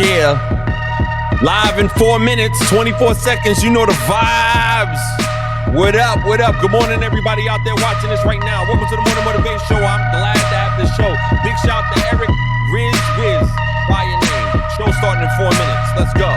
Yeah. Live in 4 minutes, 24 seconds. You know the vibes. What up? What up? Good morning, everybody out there watching this right now. Welcome to the Morning Motivation Show. I'm glad to have this show. Big shout to Eric Riz Wiz by your name. Show starting in 4 minutes. Let's go.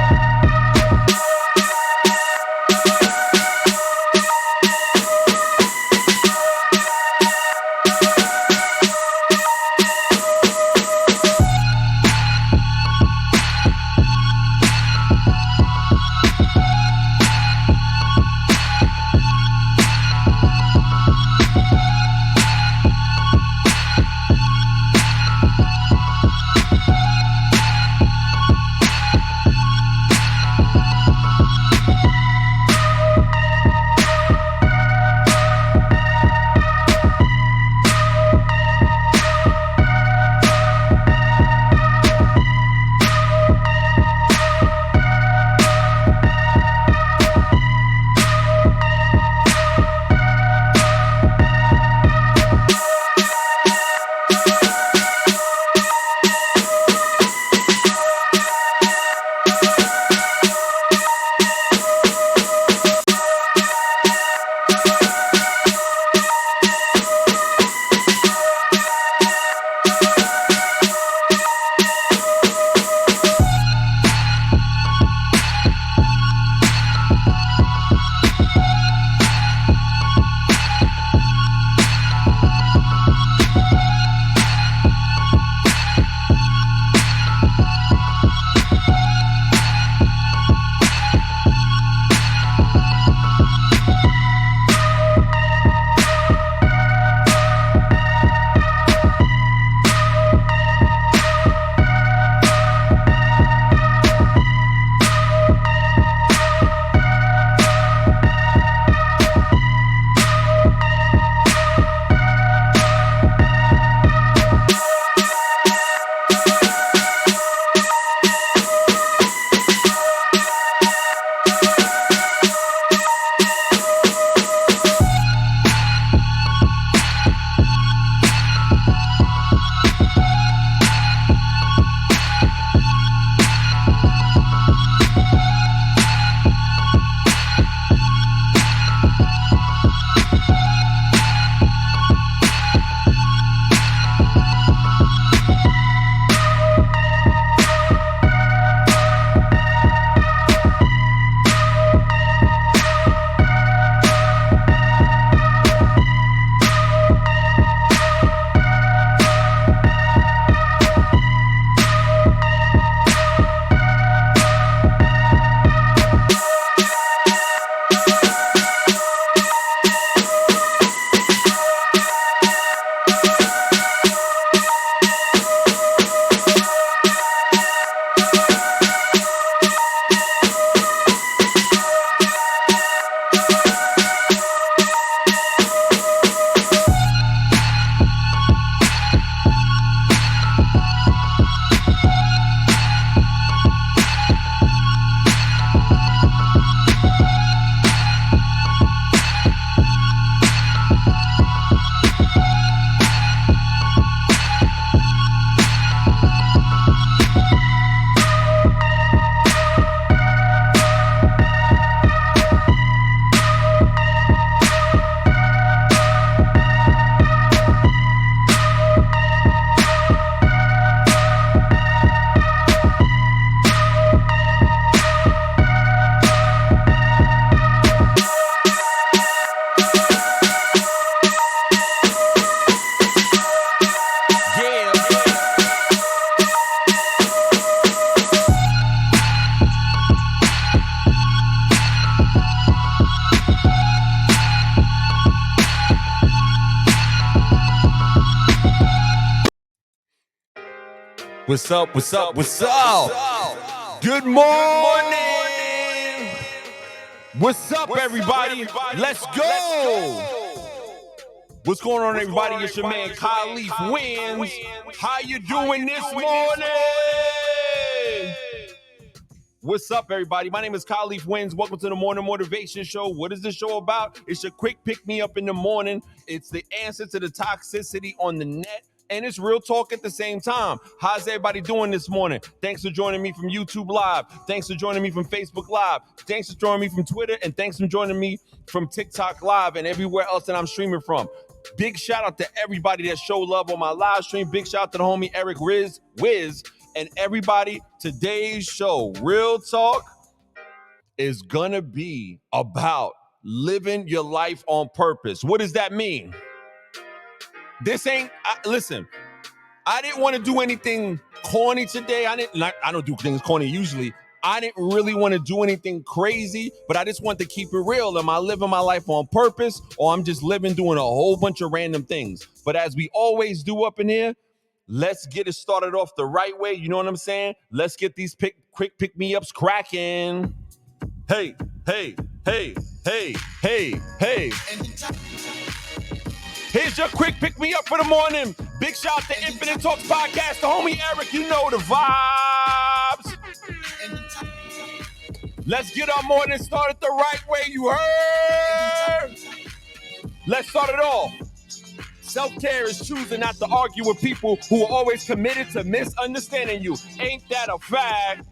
What's up? What's up? What's up? Good morning. What's up, everybody? Let's go. What's going on, everybody? It's your man, Khalif Wins. How you doing this morning? What's up, everybody? My name is Khalif Wins. Welcome to the Morning Motivation Show. What is this show about? It's a quick pick-me-up in the morning. It's the answer to the toxicity on the net. and it's real talk at the same time. How's everybody doing this morning? Thanks for joining me from YouTube Live. Thanks for joining me from Facebook Live. Thanks for joining me from Twitter, and thanks for joining me from TikTok Live and everywhere else that I'm streaming from. Big shout out to everybody that showed love on my live stream. Big shout out to the homie Eric Wiz, and everybody. Today's show, Real Talk, is gonna be about living your life on purpose. What does that mean? Listen, I didn't want to do anything corny today. I don't do things corny usually. I didn't really want to do anything crazy, but I just want to keep it real. Am I living my life on purpose, or I'm just living doing a whole bunch of random things? But as we always do up in here, let's get it started off the right way. You know what I'm saying? Let's get these quick pick-me-ups cracking. Hey, hey, hey, hey, hey, hey. Here's your quick pick-me-up for the morning. Big shout out to Infinite Talks Podcast, the homie Eric. You know the vibes. Let's get our morning started the right way, you heard? Let's start it off. Self-care is choosing not to argue with people who are always committed to misunderstanding you. Ain't that a fact?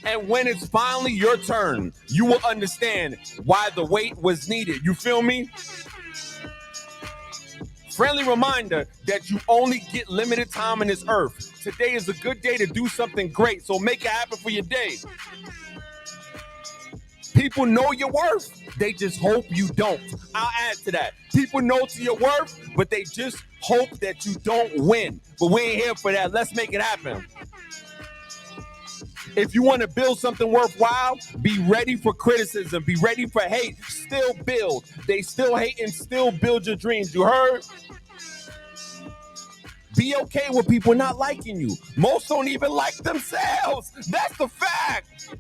And when it's finally your turn, you will understand why the wait was needed. You feel me? Friendly reminder that you only get limited time on this earth. Today is a good day to do something great, so make it happen for your day. People know your worth. They just hope you don't. I'll add to that. People know to your worth, but they just hope that you don't win. But we ain't here for that. Let's make it happen. If you want to build something worthwhile, be ready for criticism. Be ready for hate. Still build. They still hate and still build your dreams. You heard? Be okay with people not liking you. Most don't even like themselves. That's the fact.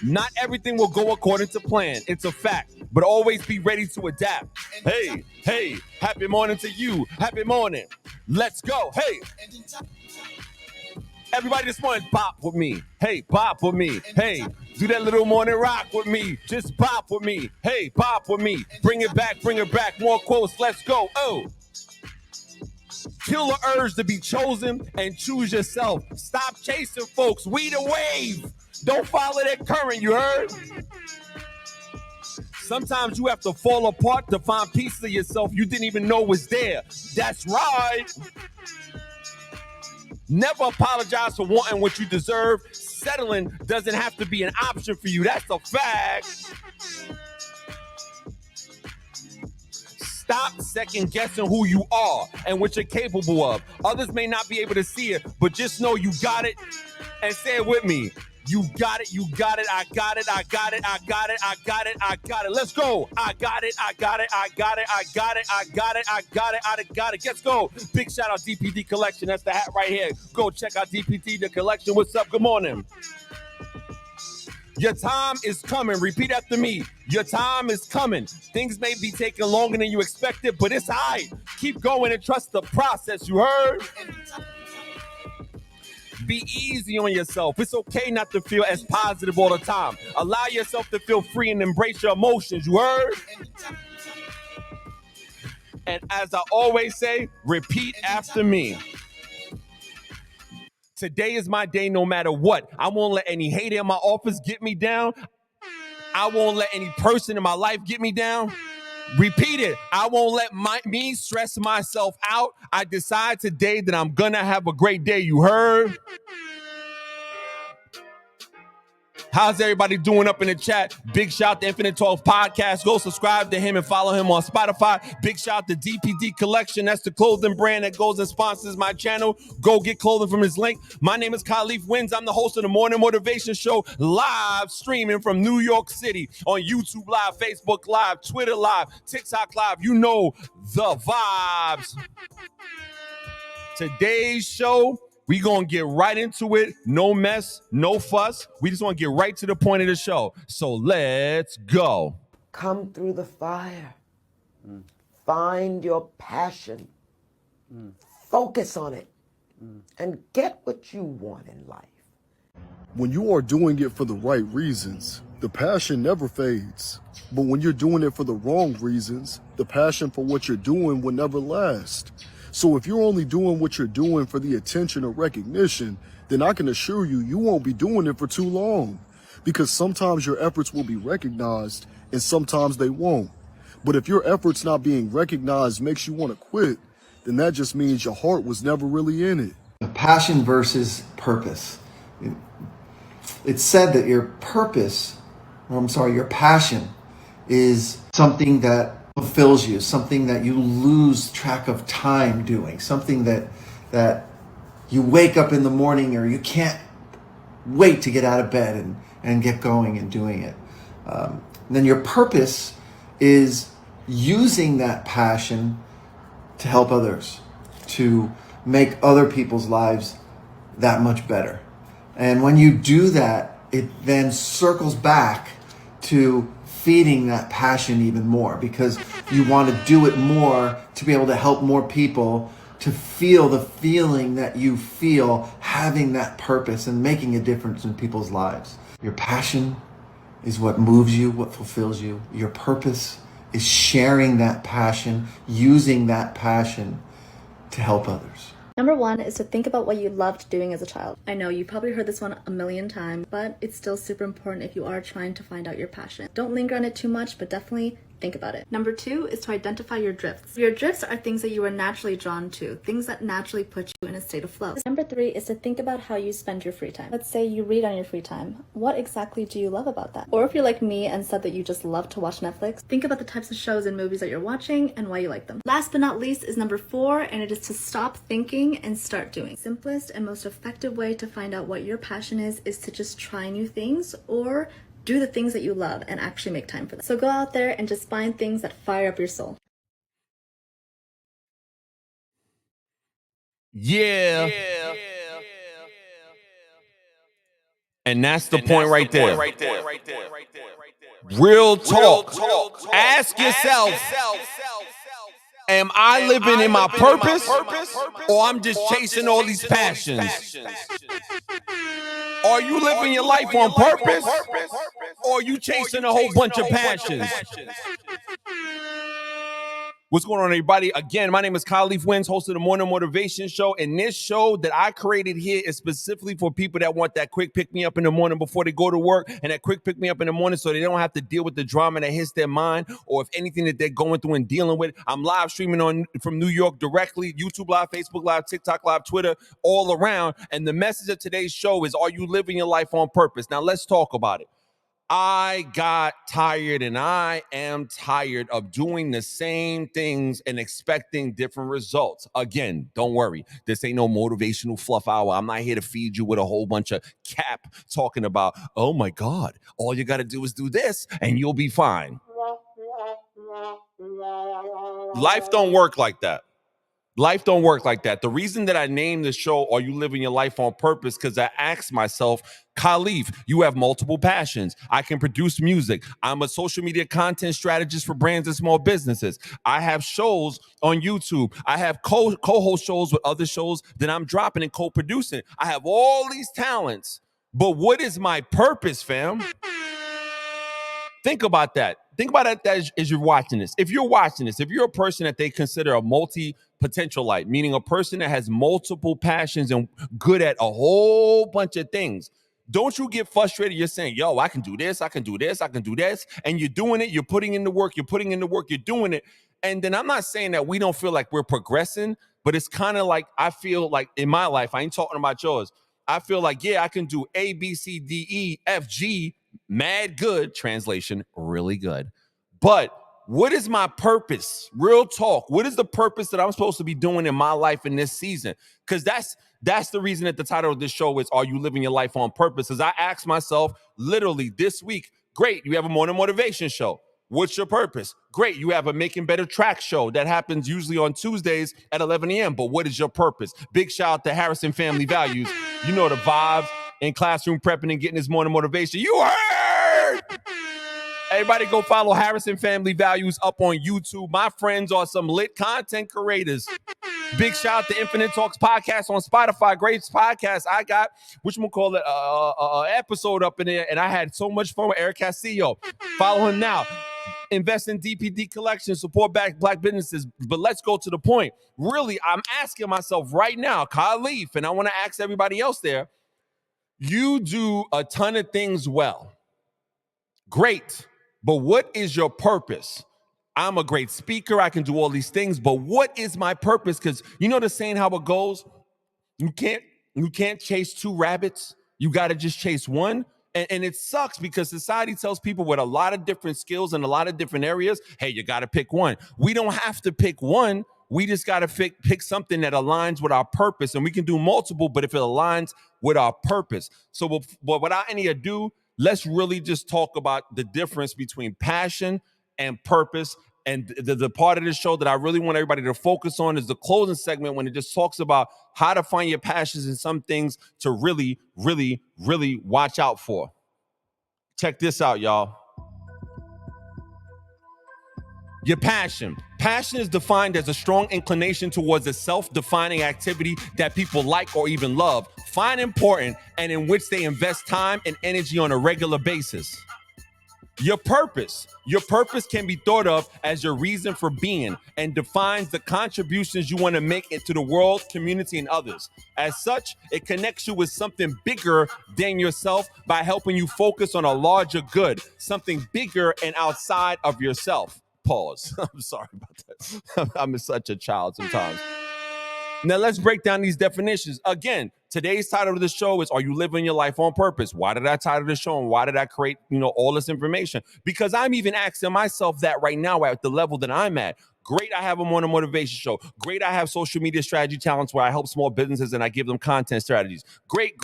Not everything will go according to plan. It's a fact. But always be ready to adapt. Hey, hey, happy morning to you. Happy morning. Let's go. Hey. Everybody this morning, bop with me. Hey, bop with me. Hey, do that little morning rock with me. Just bop with me. Hey, bop with me. Bring it back, bring it back. More quotes. Let's go. Oh. Kill the urge to be chosen and choose yourself. Stop chasing folks. We the wave. Don't follow that current, you heard? Sometimes you have to fall apart to find pieces of yourself you didn't even know was there. That's right. Never apologize for wanting what you deserve. Settling doesn't have to be an option for you. That's a fact. Stop second guessing who you are and what you're capable of. Others may not be able to see it, but just know you got it, and say it with me. You got it, you got it, I got it, I got it, I got it, I got it, I got it. Let's go. I got it, I got it, I got it, I got it, I got it, I got it, I got it. Let's go. Big shout out DPD Collection. That's the hat right here. Go check out DPD the Collection. What's up? Good morning. Your time is coming. Repeat after me. Your time is coming. Things may be taking longer than you expected, but it's all right. Keep going and trust the process. You heard? Be easy on yourself. It's okay not to feel as positive all the time. Allow yourself to feel free and embrace your emotions. You heard? And as I always say, repeat after me. Today is my day no matter what. I won't let any hater in my office get me down. I won't let any person in my life get me down. Repeat it. I won't let me stress myself out. I decide today that I'm going to have a great day. You heard? How's everybody doing up in the chat? Big shout out to Infinite Talks Podcast. Go subscribe to him and follow him on Spotify. Big shout out to DPD Collection. That's the clothing brand that goes and sponsors my channel. Go get clothing from his link. My name is Khalif Wins. I'm the host of the Morning Motivation Show, live streaming from New York City on YouTube Live, Facebook Live, Twitter Live, TikTok Live. You know the vibes. Today's show, we going to get right into it. No mess, no fuss. We just want to get right to the point of the show. So let's go. Come through the fire. Find your passion. Focus on it. And get what you want in life. When you are doing it for the right reasons, the passion never fades. But when you're doing it for the wrong reasons, the passion for what you're doing will never last. So if you're only doing what you're doing for the attention or recognition, then I can assure you, you won't be doing it for too long. Because sometimes your efforts will be recognized and sometimes they won't. But if your efforts not being recognized makes you want to quit, then that just means your heart was never really in it. Passion versus purpose. It's said that your passion is something that fulfills you, something that you lose track of time doing, something that you wake up in the morning or you can't wait to get out of bed and get going and doing it. Then your purpose is using that passion to help others, to make other people's lives that much better. And when you do that, it then circles back to feeding that passion even more, because you want to do it more to be able to help more people, to feel the feeling that you feel having that purpose and making a difference in people's lives. Your passion is what moves you, what fulfills you. Your purpose is sharing that passion, using that passion to help others. Number one is to think about what you loved doing as a child. I know you probably heard this one a million times, but it's still super important if you are trying to find out your passion. Don't linger on it too much, but definitely think about it. Number two is to identify your drifts. Your drifts are things that you are naturally drawn to, things that naturally put you in a state of flow. Number three is to think about how you spend your free time. Let's say you read on your free time. What exactly do you love about that? Or if you're like me and said that you just love to watch Netflix, think about the types of shows and movies that you're watching and why you like them. Last but not least is number four, and it is to stop thinking and start doing. The simplest and most effective way to find out what your passion is to just try new things or do the things that you love and actually make time for them. So go out there and just find things that fire up your soul. Yeah. And that's the point right there. Real talk. Ask yourself, am I living in my purpose, or I'm just chasing all these passions? Are you living your life on purpose, or are you chasing a whole bunch of passions? What's going on, everybody? Again, my name is Khalif Wins, host of the Morning Motivation Show. And this show that I created here is specifically for people that want that quick pick-me-up in the morning before they go to work, and that quick pick-me-up in the morning so they don't have to deal with the drama that hits their mind or if anything that they're going through and dealing with. I'm live streaming from New York directly, YouTube Live, Facebook Live, TikTok Live, Twitter, all around. And the message of today's show is, are you living your life on purpose? Now, let's talk about it. I got tired, and I am tired of doing the same things and expecting different results. Again, don't worry. This ain't no motivational fluff hour. I'm not here to feed you with a whole bunch of cap talking about, oh my God, all you got to do is do this and you'll be fine. Life don't work like that. Life don't work like that. The reason that I named the show, Are You Living Your Life on Purpose? Because I asked myself, Khalif, you have multiple passions. I can produce music. I'm a social media content strategist for brands and small businesses. I have shows on YouTube. I have co-host shows with other shows that I'm dropping and co-producing. I have all these talents. But what is my purpose, fam? Think about that. Think about it as you're watching this. If you're watching this, if you're a person that they consider a multi-potentialite, meaning a person that has multiple passions and good at a whole bunch of things, don't you get frustrated? You're saying, yo, I can do this, I can do this, I can do this. And you're doing it, you're putting in the work, you're doing it. And then I'm not saying that we don't feel like we're progressing, but it's kind of like, I feel like in my life, I ain't talking about yours. I feel like, yeah, I can do A, B, C, D, E, F, G, mad good, translation, really good. But what is my purpose? Real talk. What is the purpose that I'm supposed to be doing in my life in this season? Because that's the reason that the title of this show is, Are You Living Your Life on Purpose? As I asked myself literally this week, great, you have a morning motivation show. What's your purpose? Great, you have a Making Better Track show that happens usually on Tuesdays at 11 a.m. But what is your purpose? Big shout out to Harrison Family Values. You know the vibes in classroom prepping and getting this morning motivation. You heard! Everybody go follow Harrison Family Values up on YouTube. My friends are some lit content creators. Big shout out to Infinite Talks Podcast on Spotify. Great podcast. I got, episode up in there, and I had so much fun with Eric Castillo. Follow him now. Invest in DPD collections, support black businesses. But let's go to the point. Really, I'm asking myself right now, Kyle Leaf, and I want to ask everybody else there, you do a ton of things well. Great. But what is your purpose? I'm a great speaker. I can do all these things, but what is my purpose? Because you know the saying how it goes? You can't chase two rabbits. You got to just chase one. And it sucks because society tells people with a lot of different skills in a lot of different areas, hey, you got to pick one. We don't have to pick one. We just got to pick something that aligns with our purpose. And we can do multiple, but if it aligns with our purpose. So but without any ado, let's really just talk about the difference between passion and purpose. And the part of this show that I really want everybody to focus on is the closing segment, when it just talks about how to find your passions and some things to really, really, really watch out for. Check this out, y'all. Your passion. Passion is defined as a strong inclination towards a self-defining activity that people like or even love, find important, and in which they invest time and energy on a regular basis. Your purpose can be thought of as your reason for being and defines the contributions you want to make into the world, community, and others. As such, it connects you with something bigger than yourself by helping you focus on a larger good, something bigger and outside of yourself. Pause. I'm sorry about that. I'm such a child sometimes. Now let's break down these definitions. Again, today's title of the show is, are you living your life on purpose? Why did I title the show and why did I create, all this information? Because I'm even asking myself that right now at the level that I'm at. Great, I have a morning motivation show. Great, I have social media strategy talents where I help small businesses and I give them content strategies. Great.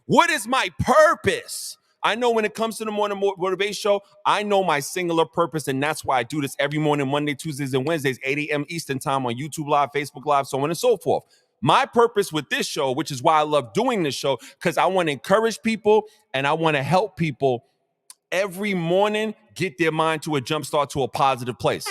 What is my purpose? I know when it comes to the morning motivation show, I know my singular purpose, and that's why I do this every morning, Monday, Tuesdays, and Wednesdays, 8 a.m. Eastern time on YouTube Live, Facebook Live, so on and so forth. My purpose with this show, which is why I love doing this show, because I want to encourage people and I want to help people every morning get their mind to a jump start to a positive place.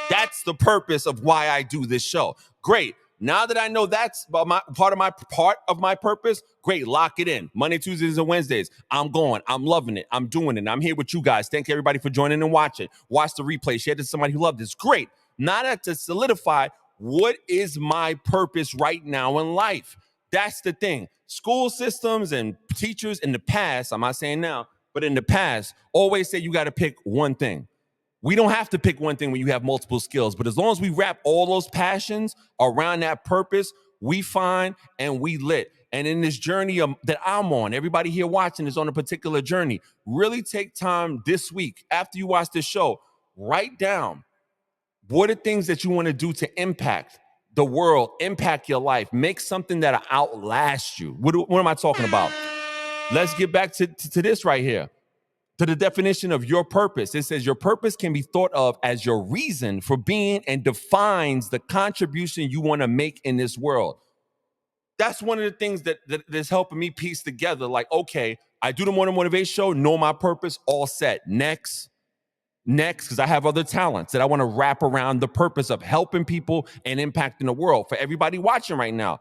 That's the purpose of why I do this show. Great. Now that I know that's part of my purpose, great, lock it in. Monday, Tuesdays, and Wednesdays. I'm going. I'm loving it. I'm doing it. I'm here with you guys. Thank everybody for joining and watching. Watch the replay. Share it to somebody who loved this. Great. Now that to solidify, what is my purpose right now in life? That's the thing. School systems and teachers in the past, I'm not saying now, but in the past, always say you got to pick one thing. We don't have to pick one thing when you have multiple skills, but as long as we wrap all those passions around that purpose, we find and we lit. And in this journey that I'm on, everybody here watching is on a particular journey. Really take time this week, after you watch this show, write down what are things that you want to do to impact the world, impact your life, make something that'll outlast you. What am I talking about? Let's get back to this right here. To the definition of your purpose. It says your purpose can be thought of as your reason for being and defines the contribution you want to make in this world. That's one of the things that's helping me piece together. Like, okay, I do the morning motivation show, know my purpose, all set. Next, because I have other talents that I want to wrap around the purpose of helping people and impacting the world. For everybody watching right now,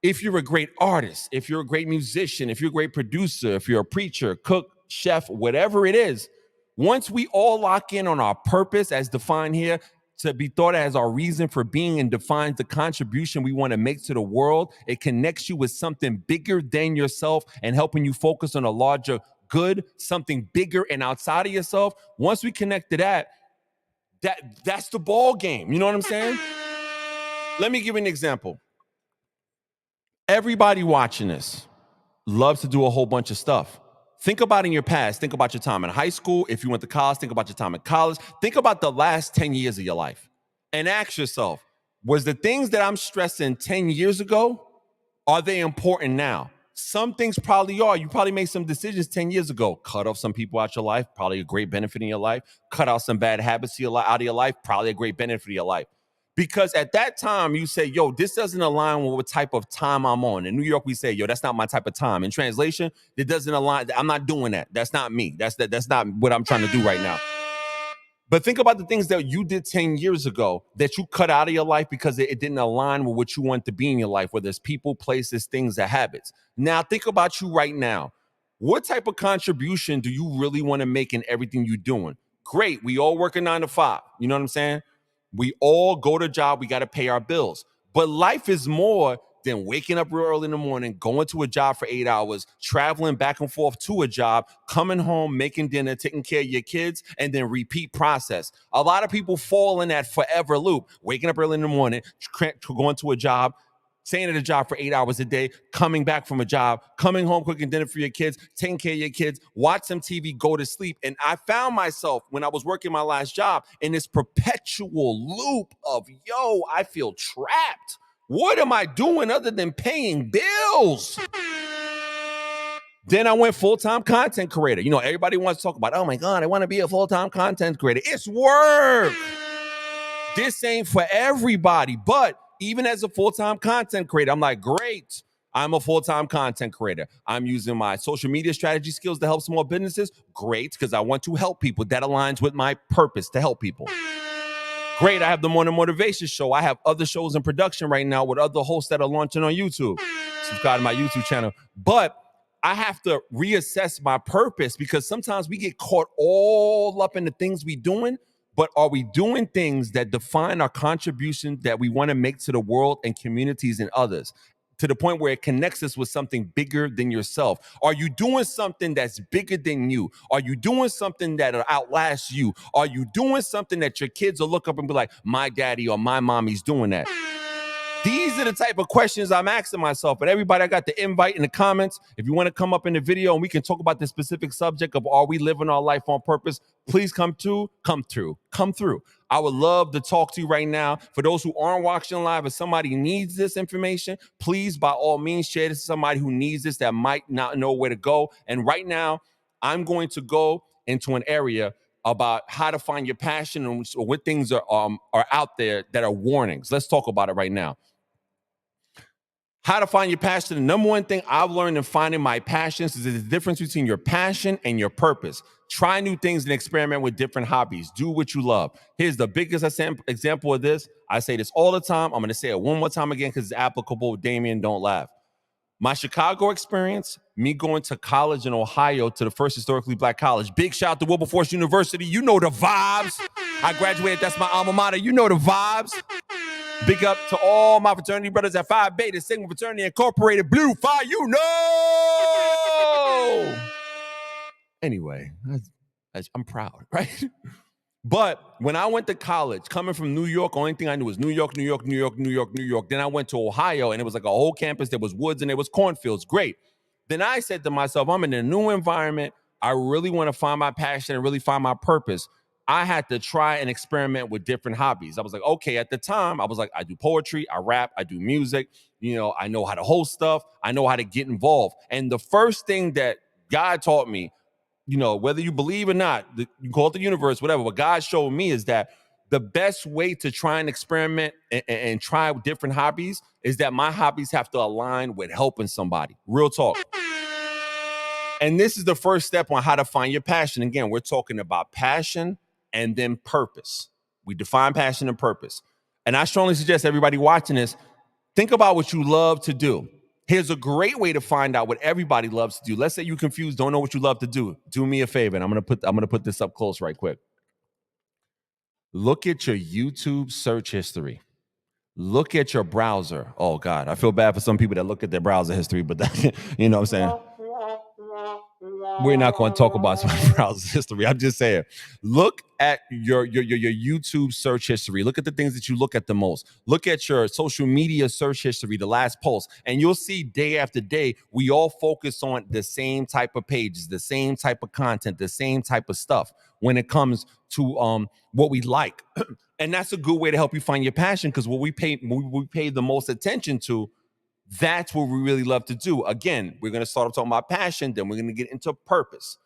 if you're a great artist, if you're a great musician, if you're a great producer, if you're a preacher, cook, chef, whatever it is, once we all lock in on our purpose as defined here to be thought as our reason for being and defines the contribution we want to make to the world, it connects you with something bigger than yourself and helping you focus on a larger good, something bigger and outside of yourself. Once we connect to that's the ball game. You know what I'm saying? Let me give you an example. Everybody watching this loves to do a whole bunch of stuff. Think about in your past. Think about your time in high school. If you went to college, think about your time in college. Think about the last 10 years of your life and ask yourself, was the things that I'm stressing 10 years ago, are they important now? Some things probably are. You probably made some decisions 10 years ago. Cut off some people out your life, probably a great benefit in your life. Cut out some bad habits out of your life, probably a great benefit in your life. Because at that time, you say, yo, this doesn't align with what type of time I'm on. In New York, we say, yo, that's not my type of time. In translation, it doesn't align. I'm not doing that. That's not me. That's not what I'm trying to do right now. But think about the things that you did 10 years ago that you cut out of your life because it didn't align with what you want to be in your life, whether it's people, places, things, or habits. Now, think about you right now. What type of contribution do you really want to make in everything you're doing? Great. We all work a 9 to 5. You know what I'm saying? We all go to a job. We got to pay our bills. But life is more than waking up real early in the morning, going to a job for 8 hours, traveling back and forth to a job, coming home, making dinner, taking care of your kids, and then repeat process. A lot of people fall in that forever loop, waking up early in the morning, going to a job, staying at a job for 8 hours a day, coming back from a job, coming home, cooking dinner for your kids, taking care of your kids, watch some TV, go to sleep. And I found myself when I was working my last job in this perpetual loop of, yo, I feel trapped. What am I doing other than paying bills? Then I went full-time content creator. You know, everybody wants to talk about, oh my God, I want to be a full-time content creator. It's work. This ain't for everybody. But even as a full-time content creator, I'm like, great. I'm a full-time content creator. I'm using my social media strategy skills to help small businesses. Great, because I want to help people. That aligns with my purpose to help people. Great, I have the Morning Motivation Show. I have other shows in production right now with other hosts that are launching on YouTube. Subscribe to my YouTube channel. But I have to reassess my purpose because sometimes we get caught all up in the things we're doing, but are we doing things that define our contribution that we want to make to the world and communities and others? To the point where it connects us with something bigger than yourself. Are you doing something that's bigger than you? Are you doing something that'll outlast you? Are you doing something that your kids will look up and be like, my daddy or my mommy's doing that? These are the type of questions I'm asking myself. But everybody, I got the invite in the comments. If you want to come up in the video and we can talk about the specific subject of are we living our life on purpose, please come through. I would love to talk to you right now. For those who aren't watching live, if somebody needs this information, please, by all means, share this to somebody who needs this that might not know where to go. And right now, I'm going to go into an area about how to find your passion and what things are out there that are warnings. Let's talk about it right now. How to find your passion. The number one thing I've learned in finding my passions is the difference between your passion and your purpose. Try new things and experiment with different hobbies. Do what you love. Here's the biggest example of this. I say this all the time. I'm going to say it one more time again because it's applicable. Damien, don't laugh. My Chicago experience, me going to college in Ohio to the first historically black college. Big shout out to Wilberforce University. You know the vibes. I graduated. That's my alma mater. You know the vibes. Big up to all my fraternity brothers at Phi Beta Sigma Fraternity Incorporated, Blue Phi, you know. Anyway, I'm proud, right? But when I went to college, coming from New York, only thing I knew was New York. Then I went to Ohio, and it was like a whole campus. There was woods and there was cornfields. Great. Then I said to myself, I'm in a new environment. I really want to find my passion and really find my purpose. I had to try and experiment with different hobbies. I was like, okay, at the time, I was like, I do poetry, I rap, I do music. You know, I know how to host stuff. I know how to get involved. And the first thing that God taught me, you know, whether you believe or not, you call it the universe, whatever, what God showed me is that the best way to try and experiment and try different hobbies is that my hobbies have to align with helping somebody. Real talk. And this is the first step on how to find your passion. Again, we're talking about passion and then purpose. We define passion and purpose. And I strongly suggest everybody watching this, think about what you love to do. Here's a great way to find out what everybody loves to do. Let's say you're confused, don't know what you love to do. Do me a favor, and I'm gonna put this up close right quick. Look at your YouTube search history. Look at your browser. Oh God, I feel bad for some people that look at their browser history, but that, you know what I'm saying? We're not going to talk about my browser history. I'm just saying, look at your YouTube search history. Look at the things that you look at the most. Look at your social media search history, the last post, and you'll see day after day, we all focus on the same type of pages, the same type of content, the same type of stuff when it comes to what we like. And that's a good way to help you find your passion, because what we pay the most attention to, that's what we really love to do. Again, we're going to start off talking about passion, then we're going to get into purpose.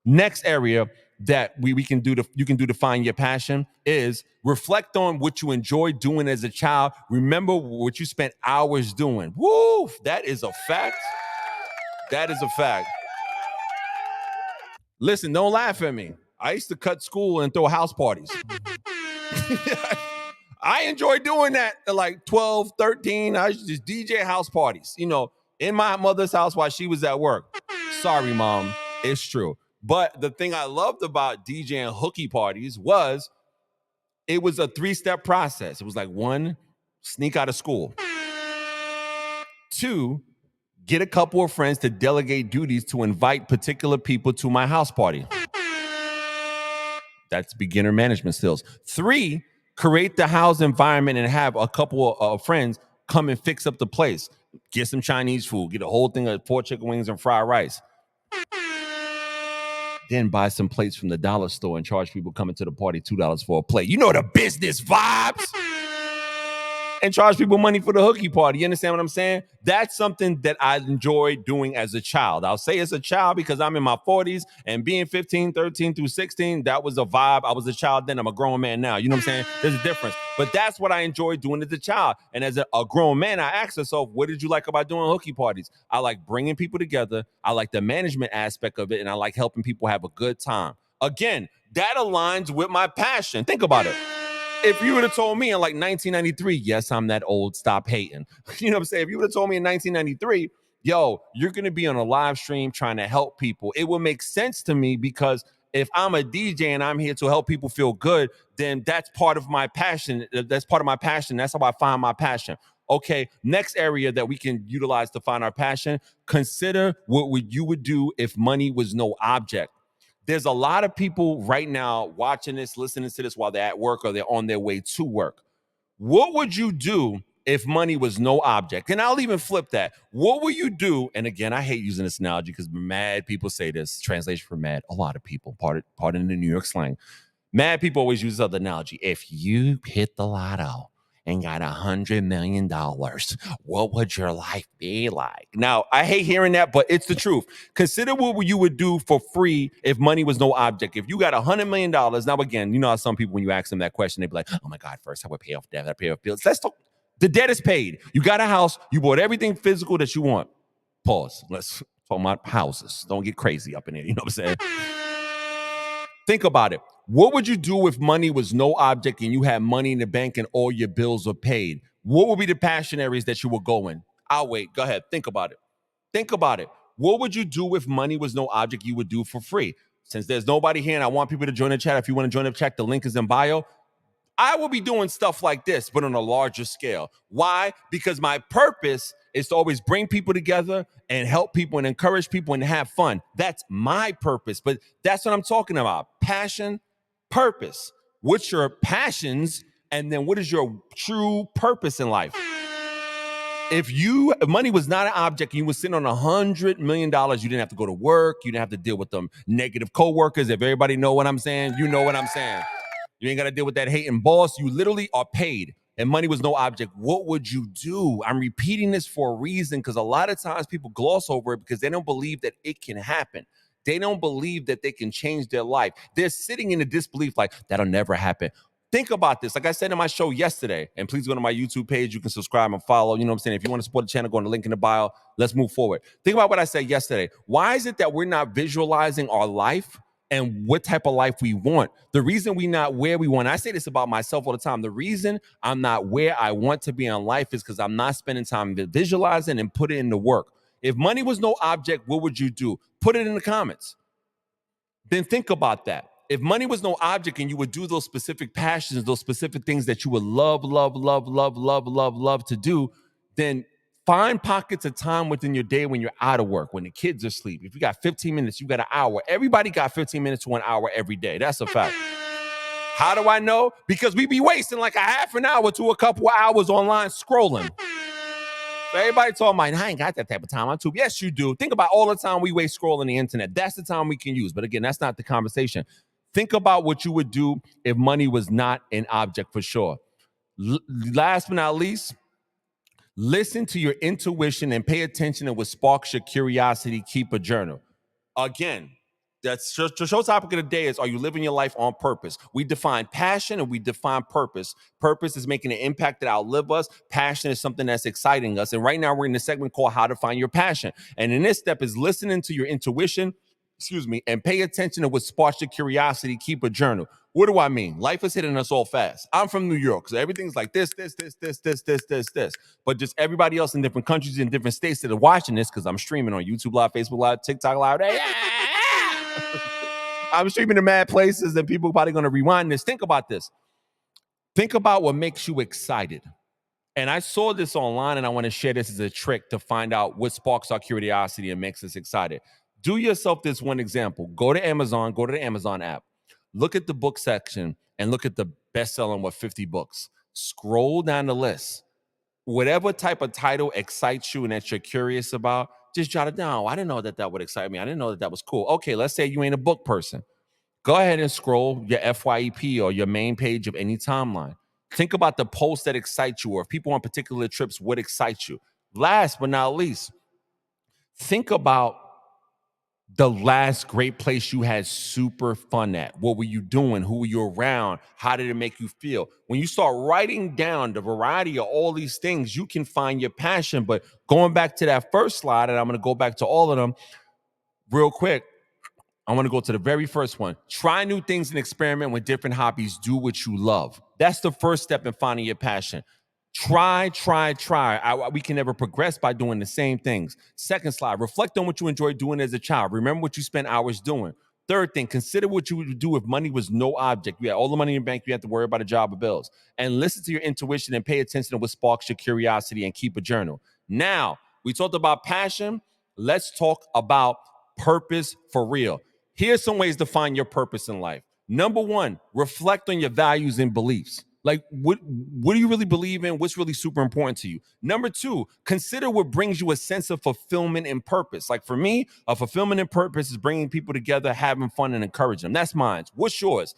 Next area that you can do to find your passion is reflect on what you enjoyed doing as a child. Remember what you spent hours doing. Woo! That is a fact. That is a fact. Listen, don't laugh at me. I used to cut school and throw house parties. I enjoy doing that at like 12, 13. I used to just DJ house parties, in my mother's house while she was at work. Sorry, Mom. It's true. But the thing I loved about DJing hooky parties was it was a 3-step process. It was like 1, sneak out of school. 2, get a couple of friends to delegate duties to invite particular people to my house party. That's beginner management skills. 3, create the house environment and have a couple of friends come and fix up the place. Get some Chinese food. Get a whole thing of 4 chicken wings and fried rice. Then buy some plates from the dollar store and charge people coming to the party $2 for a plate. You know the business vibes. And charge people money for the hooky party. You understand what I'm saying? That's something that I enjoyed doing as a child. I'll say as a child because I'm in my 40s and being 15, 13 through 16, that was a vibe. I was a child then. I'm a grown man now. You know what I'm saying? There's a difference. But that's what I enjoyed doing as a child. And as a grown man, I asked myself, what did you like about doing hooky parties? I like bringing people together. I like the management aspect of it. And I like helping people have a good time. Again, that aligns with my passion. Think about it. If you would have told me in like 1993, yes, I'm that old, stop hating. You know what I'm saying? If you would have told me in 1993, yo, you're going to be on a live stream trying to help people, it would make sense to me because if I'm a DJ and I'm here to help people feel good, then that's part of my passion. That's part of my passion. That's how I find my passion. Okay, next area that we can utilize to find our passion, consider what you would do if money was no object. There's a lot of people right now watching this, listening to this while they're at work or they're on their way to work. What would you do if money was no object? And I'll even flip that. What would you do? And again, I hate using this analogy because mad people say this. Translation for mad. A lot of people, pardon the New York slang. Mad people always use this other analogy. If you hit the lotto and got $100 million, what would your life be like? Now, I hate hearing that, but it's the truth. Consider what you would do for free if money was no object. If you got $100 million, now again, you know how some people, when you ask them that question, they be like, oh my God, first I would pay off debt, I pay off bills. Let's talk. The debt is paid. You got a house, you bought everything physical that you want. Pause. Let's talk about houses. Don't get crazy up in here. You know what I'm saying? Think about it. What would you do if money was no object and you had money in the bank and all your bills were paid? What would be the passion areas that you would go in? I'll wait. Go ahead. Think about it. Think about it. What would you do if money was no object you would do for free? Since there's nobody here and I want people to join the chat, if you want to join the chat, the link is in bio. I will be doing stuff like this, but on a larger scale. Why? Because my purpose is to always bring people together and help people and encourage people and have fun. That's my purpose, but that's what I'm talking about. Passion, purpose. What's your passions? And then what is your true purpose in life? If money was not an object and you were sitting on $100 million, you didn't have to go to work. You didn't have to deal with them negative coworkers. If everybody know what I'm saying, you know what I'm saying. You ain't got to deal with that hating boss. You literally are paid and money was no object. What would you do? I'm repeating this for a reason because a lot of times people gloss over it because they don't believe that it can happen. They don't believe that they can change their life. They're sitting in a disbelief like, that'll never happen. Think about this. Like I said in my show yesterday, and please go to my YouTube page. You can subscribe and follow. You know what I'm saying? If you want to support the channel, go on the link in the bio. Let's move forward. Think about what I said yesterday. Why is it that we're not visualizing our life and what type of life we want? The reason we're not where we want, I say this about myself all the time, the reason I'm not where I want to be in life is because I'm not spending time visualizing and put it into work. If money was no object, what would you do? Put it in the comments. Then think about that. If money was no object and you would do those specific passions, those specific things that you would love to do, then find pockets of time within your day when you're out of work, when the kids are asleep. If you got 15 minutes, you got an hour. Everybody got 15 minutes to an hour every day. That's a fact. How do I know? Because we be wasting like a half an hour to a couple of hours online scrolling. So everybody talking about, I ain't got that type of time on YouTube. Yes, you do. Think about all the time we waste scrolling the internet. That's the time we can use. But again, that's not the conversation. Think about what you would do if money was not an object for sure. Last but not least, listen to your intuition and pay attention to what sparks your curiosity. Keep a journal. Again, that's the show topic of the day is, are you living your life on purpose? We define passion and we define purpose. Purpose is making an impact that outlive us. Passion is something that's exciting us. And right now we're in a segment called How to Find Your Passion. And in this step is listening to your intuition, excuse me, and pay attention to what sparks your curiosity. Keep a journal. What do I mean? Life is hitting us all fast. I'm from New York, so everything's like this. But just everybody else in different countries and different states that are watching this, because I'm streaming on YouTube Live, Facebook Live, TikTok Live. I'm streaming to mad places, and people are probably going to rewind this. Think about this. Think about what makes you excited. And I saw this online, and I want to share this as a trick to find out what sparks our curiosity and makes us excited. Do yourself this one example. Go to Amazon, go to the Amazon app. Look at the book section and look at the best-selling with 50 books. Scroll down the list. Whatever type of title excites you and that you're curious about, just jot it down. I didn't know that would excite me. I didn't know that was cool. Okay, let's say you ain't a book person. Go ahead and scroll your FYEP or your main page of any timeline. Think about the posts that excite you, or if people on particular trips, what excites you. Last but not least, think about the last great place you had super fun at. What were you doing? Who were you around? How did it make you feel? When you start writing down the variety of all these things, you can find your passion. But going back to that first slide, and I'm going to go back to all of them real quick. I want to go to the very first one. Try new things and experiment with different hobbies. Do what you love. That's the first step in finding your passion. Try. We can never progress by doing the same things. Second slide, reflect on what you enjoyed doing as a child. Remember what you spent hours doing. Third thing, consider what you would do if money was no object. You had all the money in your bank, you had to worry about a job or bills. And listen to your intuition and pay attention to what sparks your curiosity and keep a journal. Now, we talked about passion. Let's talk about purpose for real. Here's some ways to find your purpose in life. Number one, reflect on your values and beliefs. Like, what do you really believe in? What's really super important to you? Number two, consider what brings you a sense of fulfillment and purpose. Like for me, a fulfillment and purpose is bringing people together, having fun, and encouraging them. That's mine. What's yours?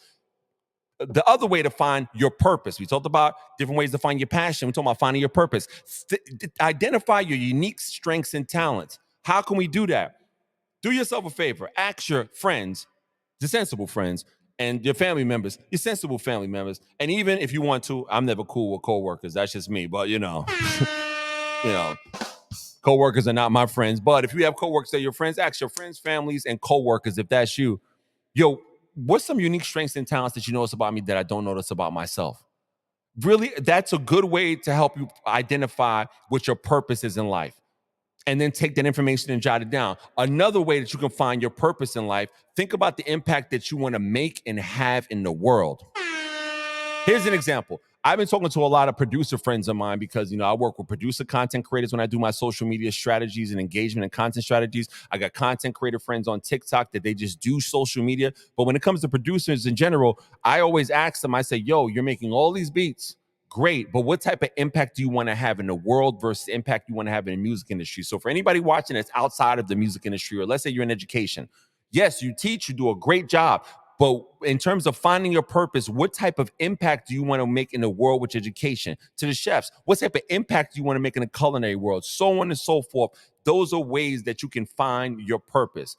The other way to find your purpose. We talked about different ways to find your passion. We talked about finding your purpose. Identify your unique strengths and talents. How can we do that? Do yourself a favor. Ask your friends, the sensible friends, and your family members, your sensible family members. And even if you want to, I'm never cool with coworkers. That's just me. But you know, coworkers are not my friends. But if you have coworkers that are your friends, ask your friends, families, and coworkers if that's you. Yo, what's some unique strengths and talents that you notice about me that I don't notice about myself? Really, that's a good way to help you identify what your purpose is in life. And then take that information and jot it down. Another way that you can find your purpose in life, think about the impact that you want to make and have in the world. Here's an example. I've been talking to a lot of producer friends of mine because, I work with producer content creators when I do my social media strategies and engagement and content strategies. I got content creator friends on TikTok that they just do social media. But when it comes to producers in general, I always ask them, I say, yo, you're making all these beats. Great, but what type of impact do you want to have in the world versus the impact you want to have in the music industry? So for anybody watching that's outside of the music industry, or let's say you're in education, yes, you teach, you do a great job, but in terms of finding your purpose, what type of impact do you want to make in the world with education? To the chefs, what type of impact do you want to make in the culinary world? So on and so forth. Those are ways that you can find your purpose.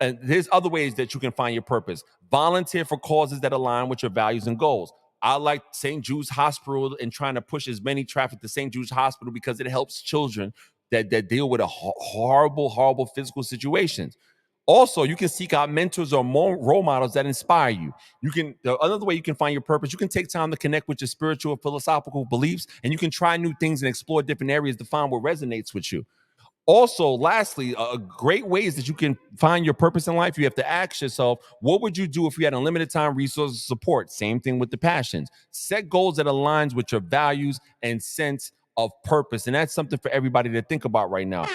And there's other ways that you can find your purpose. Volunteer for causes that align with your values and goals. I like St. Jude's Hospital and trying to push as many traffic to St. Jude's Hospital because it helps children that deal with horrible physical situations. Also, you can seek out mentors or more role models that inspire you. Another way you can find your purpose, you can take time to connect with your spiritual or philosophical beliefs, and you can try new things and explore different areas to find what resonates with you. Also, lastly, a great ways that you can find your purpose in life, you have to ask yourself, what would you do if you had unlimited time, resources, support? Same thing with the passions. Set goals that aligns with your values and sense of purpose. And that's something for everybody to think about right now.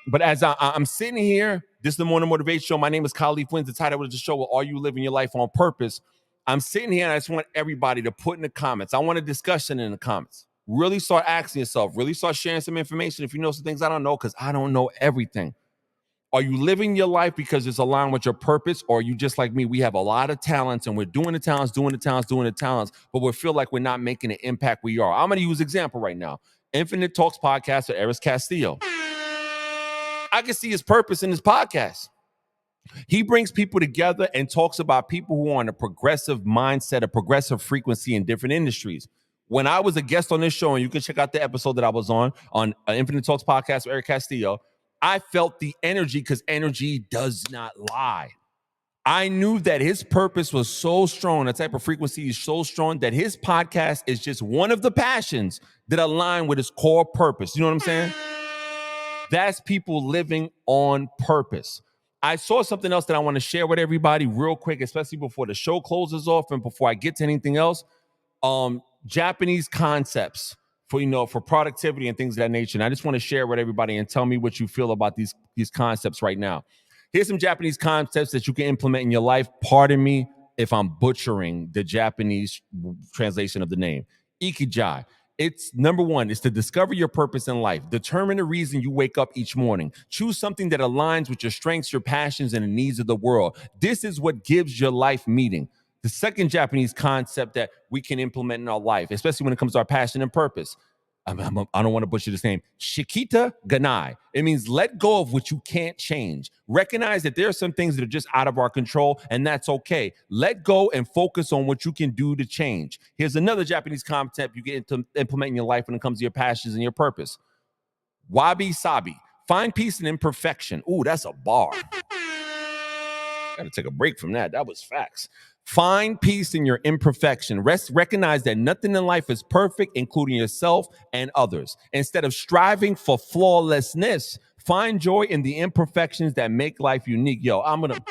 But as I'm sitting here, this is the Morning Motivation Show. My name is Khalif Wins. The title of the show, Are You Living Your Life on Purpose? I'm sitting here and I just want everybody to put in the comments. I want a discussion in the comments. Really start asking yourself, really start sharing some information if you know some things I don't know, because I don't know everything. Are you living your life because it's aligned with your purpose, or are you just like me? We have a lot of talents and we're doing the talents, but we feel like we're not making the impact we are. I'm going to use an example right now. Infinite Talks podcast with Eris Castillo. I can see his purpose in his podcast. He brings people together and talks about people who are on a progressive mindset, a progressive frequency in different industries. When I was a guest on this show, and you can check out the episode that I was on Infinite Talks podcast with Eris Castillo, I felt the energy because energy does not lie. I knew that his purpose was so strong, the type of frequency is so strong that his podcast is just one of the passions that align with his core purpose. You know what I'm saying? That's people living on purpose. I saw something else that I want to share with everybody real quick, especially before the show closes off and before I get to anything else. Japanese concepts for productivity and things of that nature. And I just want to share with everybody and tell me what you feel about these concepts right now. Here's some Japanese concepts that you can implement in your life. Pardon me if I'm butchering the Japanese translation of the name. Ikigai. It's number one, is to discover your purpose in life. Determine the reason you wake up each morning. Choose something that aligns with your strengths, your passions, and the needs of the world. This is what gives your life meaning. The second Japanese concept that we can implement in our life, especially when it comes to our passion and purpose. I don't want to butcher this name. Shikita Ganai. It means let go of what you can't change. Recognize that there are some things that are just out of our control, and that's okay. Let go and focus on what you can do to change. Here's another Japanese concept you get to implement in your life when it comes to your passions and your purpose. Wabi Sabi. Find peace in imperfection. Ooh, that's a bar. Got to take a break from that. That was facts. Find peace in your imperfection. Recognize that nothing in life is perfect, including yourself and others. Instead of striving for flawlessness, find joy in the imperfections that make life unique. Yo, I'm gonna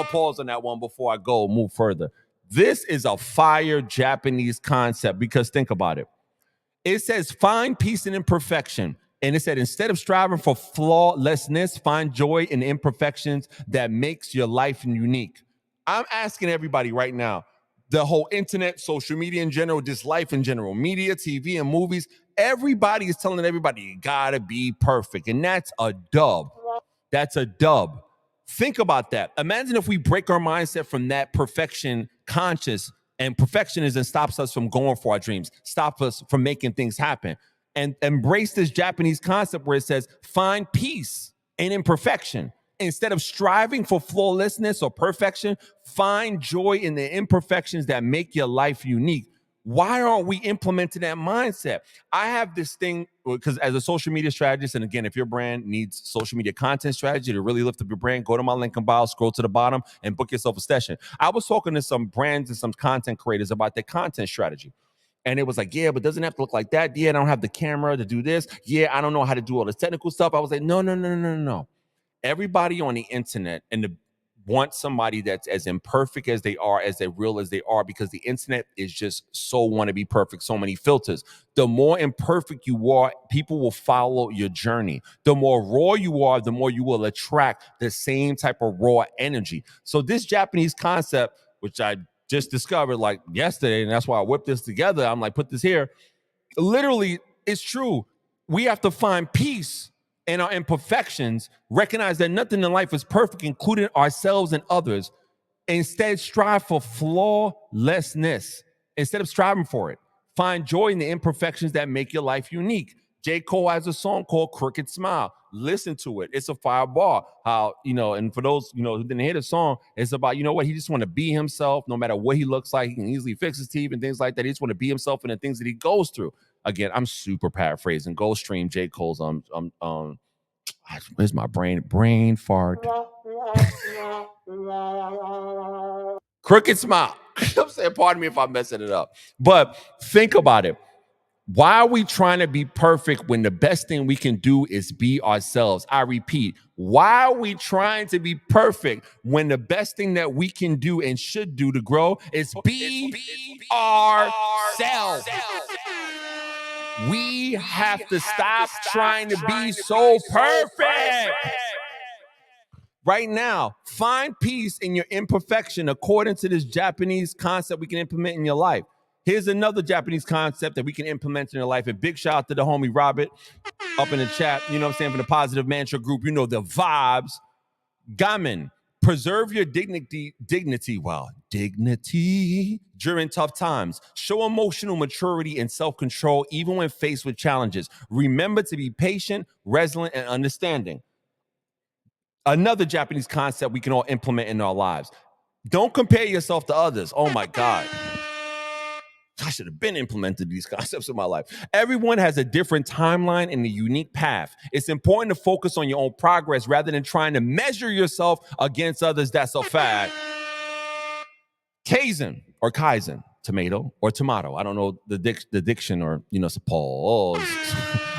pause on that one before I move further. This is a fire Japanese concept because think about it. It says find peace in imperfection. And it said, instead of striving for flawlessness, find joy in the imperfections that makes your life unique. I'm asking everybody right now, the whole internet, social media in general, just life in general, media, TV, and movies, everybody is telling everybody, you gotta be perfect. And that's a dub. That's a dub. Think about that. Imagine if we break our mindset from that perfection conscious, and perfectionism stops us from going for our dreams, stops us from making things happen. And embrace this Japanese concept where it says, find peace in imperfection. Instead of striving for flawlessness or perfection, find joy in the imperfections that make your life unique. Why aren't we implementing that mindset? I have this thing, because as a social media strategist, and again, if your brand needs social media content strategy to really lift up your brand, go to my link in bio, scroll to the bottom, and book yourself a session. I was talking to some brands and some content creators about their content strategy. And it was like, yeah, but doesn't have to look like that. Yeah, I don't have the camera to do this. Yeah, I don't know how to do all the technical stuff. I was like, no. Everybody on the internet wants somebody that's as imperfect as they are, as real as they are, because the internet is just so want to be perfect, so many filters. The more imperfect you are, people will follow your journey. The more raw you are, the more you will attract the same type of raw energy. So this Japanese concept, which I just discovered like yesterday, and that's why I whipped this together. I'm like, put this here. Literally, it's true. We have to find peace in our imperfections, recognize that nothing in life is perfect, including ourselves and others. Instead, strive for flawlessness. Instead of striving for it, find joy in the imperfections that make your life unique. J. Cole has a song called Crooked Smile. Listen to it. It's a fire bar. How, and for those, who didn't hear the song, it's about, he just want to be himself no matter what he looks like. He can easily fix his teeth and things like that. He just want to be himself in the things that he goes through. Again, I'm super paraphrasing. Go stream J. Cole's where's my brain fart. Crooked Smile. I'm saying, pardon me if I'm messing it up. But think about it. Why are we trying to be perfect when the best thing we can do is be ourselves? I repeat, why are we trying to be perfect when the best thing that we can do and should do to grow is be ourselves? We have to stop trying to be so perfect. Right now, find peace in your imperfection according to this Japanese concept we can implement in your life. Here's another Japanese concept that we can implement in your life. A big shout out to the homie Robert up in the chat, from the Positive Mantra group, the vibes. Gamen, preserve your dignity during tough times. Show emotional maturity and self-control even when faced with challenges. Remember to be patient, resilient, and understanding. Another Japanese concept we can all implement in our lives. Don't compare yourself to others. Oh my God. I should have been implemented these concepts in my life. Everyone has a different timeline and a unique path. It's important to focus on your own progress rather than trying to measure yourself against others. That's a fact. Kaizen or Kaizen, tomato or tomato. I don't know the diction or, suppose.